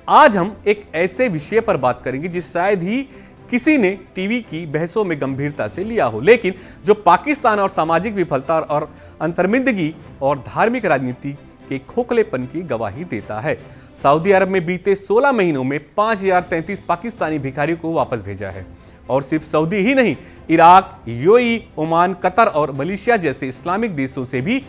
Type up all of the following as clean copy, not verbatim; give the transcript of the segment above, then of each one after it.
आज हम एक ऐसे विषय पर बात करेंगे जिस शायद ही किसी ने टीवी की बहसों में गंभीरता से लिया हो, लेकिन जो पाकिस्तान और सामाजिक विफलता और अंतर्मिंदगी और धार्मिक राजनीति के खोखलेपन की गवाही देता है। सऊदी अरब में बीते 16 महीनों में 5033 पाकिस्तानी भिखारियों को वापस भेजा है। और सिर्फ सऊदी ही नहीं, इराक, यूएई, ओमान, कतर और मलेशिया जैसे इस्लामिक देशों से भी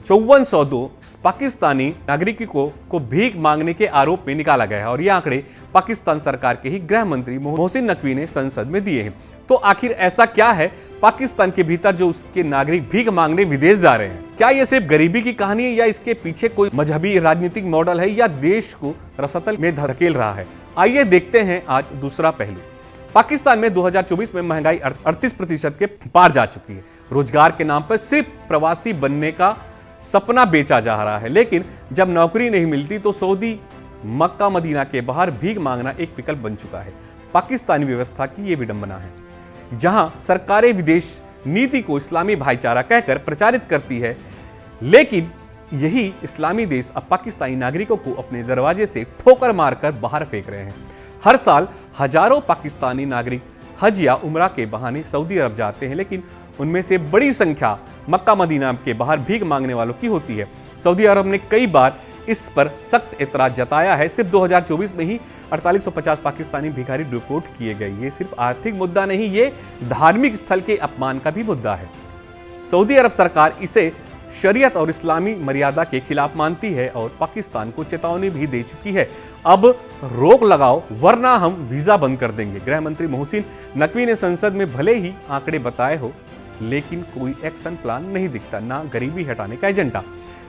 5402 पाकिस्तानी नागरिकों को भीख मांगने के आरोप में निकाला गया है। और ये आंकड़े पाकिस्तान सरकार के ही गृह मंत्री मोहसिन नकवी ने संसद में दिए हैं। तो आखिर ऐसा क्या है पाकिस्तान के भीतर जो उसके नागरिक भीख मांगने विदेश जा रहे हैं? क्या ये सिर्फ गरीबी की कहानी है या इसके पीछे कोई मजहबी राजनीतिक मॉडल है या देश को रसतल में धकेल रहा है? आइए देखते हैं आज दूसरा पहलू। पाकिस्तान में 2024 में महंगाई 38% के पार जा चुकी है। रोजगार के नाम पर सिर्फ प्रवासी बनने का सपना बेचा जा रहा है, लेकिन जब नौकरी नहीं मिलती तो सऊदी, मक्का, मदीना के बाहर भीख मांगना एक विकल्प बन चुका है। पाकिस्तानी व्यवस्था की यह विडंबना है, जहां सरकारें विदेश नीति को इस्लामी भाईचारा कहकर प्रचारित करती है, लेकिन यही इस्लामी देश अब पाकिस्तानी नागरिकों को अपने दरवाजे से ठोकर मारकर बाहर फेंक रहे हैं। हर साल हजारों पाकिस्तानी नागरिक हज या उम्रा के बहाने सऊदी अरब जाते हैं, लेकिन उनमें से बड़ी संख्या मक्का मदीना के बाहर भीख मांगने वालों की होती है। सऊदी अरब ने कई बार इस पर सख्त एतराज जताया है। सिर्फ 2024 में ही 4850 पाकिस्तानी भिखारी रिपोर्ट किए गए। ये सिर्फ आर्थिक मुद्दा नहीं, ये धार्मिक स्थल के अपमान का भी मुद्दा है। सऊदी अरब सरकार इसे शरीयत और इस्लामी मर्यादा के खिलाफ मानती है और पाकिस्तान को चेतावनी भी दे चुकी है, अब रोक लगाओ वरना हम वीजा बंद कर देंगे। गृह मंत्री मोहसिन नकवी ने संसद में भले ही आंकड़े बताए हो, लेकिन कोई एक्शन प्लान नहीं दिखता, ना गरीबी हटाने का एजेंडा।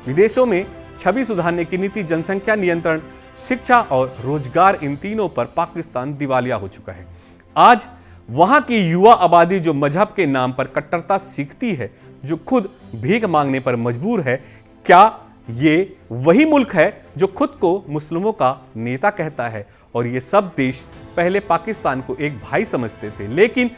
विदेशों में छवि सुधारने की नीति, जनसंख्या नियंत्रण, शिक्षा और रोजगार, इन तीनों पर पाकिस्तान दिवालिया हो चुका है। आज वहां की युवा आबादी जो मजहब के नाम पर कट्टरता सीखती है, जो खुद भीख मांगने पर मजबूर है, क्या ये वही मुल्क है जो खुद को मुस्लिमों का नेता कहता है? और ये सब देश पहले पाकिस्तान को एक भाई समझते थे, लेकिन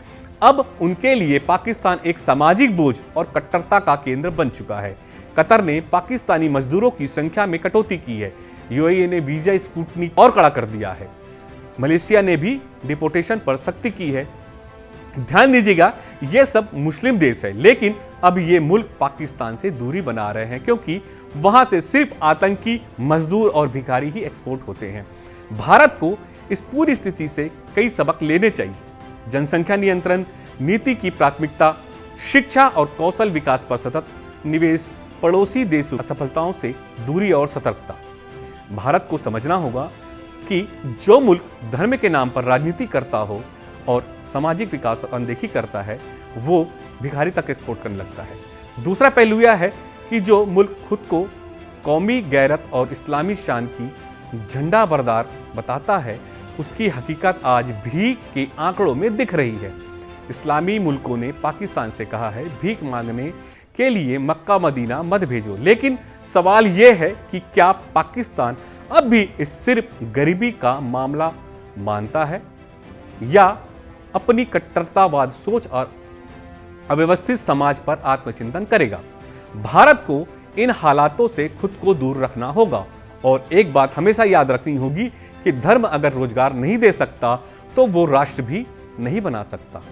अब उनके लिए पाकिस्तान एक सामाजिक बोझ और कट्टरता का केंद्र बन चुका है। कतर ने पाकिस्तानी मजदूरों की संख्या में कटौती की है। यूएई ने वीजा स्क्रूटनी और कड़ा कर दिया है। मलेशिया ने भी डिपोर्टेशन पर सख्ती की है। ध्यान दीजिएगा, ये सब मुस्लिम देश है, लेकिन अब ये मुल्क पाकिस्तान से दूरी बना रहे हैं, क्योंकि वहां से सिर्फ आतंकी, मजदूर और भिखारी ही एक्सपोर्ट होते हैं। भारत को इस पूरी स्थिति से कई सबक लेने चाहिए। जनसंख्या नियंत्रण नीति की प्राथमिकता, शिक्षा और कौशल विकास पर सतत निवेश, पड़ोसी देशों की असफलताओं से दूरी और सतर्कता। भारत को समझना होगा कि जो मुल्क धर्म के नाम पर राजनीति करता हो और सामाजिक विकास और अनदेखी करता है, वो भिखारी तक एक्सपोर्ट करने लगता है। दूसरा पहलू यह है कि जो मुल्क खुद को कौमी गैरत और इस्लामी शान की झंडा बरदार बताता है, उसकी हकीकत आज भीख के आंकड़ों में दिख रही है। इस्लामी मुल्कों ने पाकिस्तान से कहा है भीख मांगने के लिए मक्का मदीना मत भेजो, लेकिन सवाल यह है कि क्या पाकिस्तान अब भी इस सिर्फ गरीबी का मामला मानता है या अपनी कट्टरतावाद सोच और अव्यवस्थित समाज पर आत्मचिंतन करेगा? भारत को इन हालातों से खुद को दूर रखना होगा और एक बात हमेशा याद रखनी होगी कि धर्म अगर रोजगार नहीं दे सकता तो वो राष्ट्र भी नहीं बना सकता।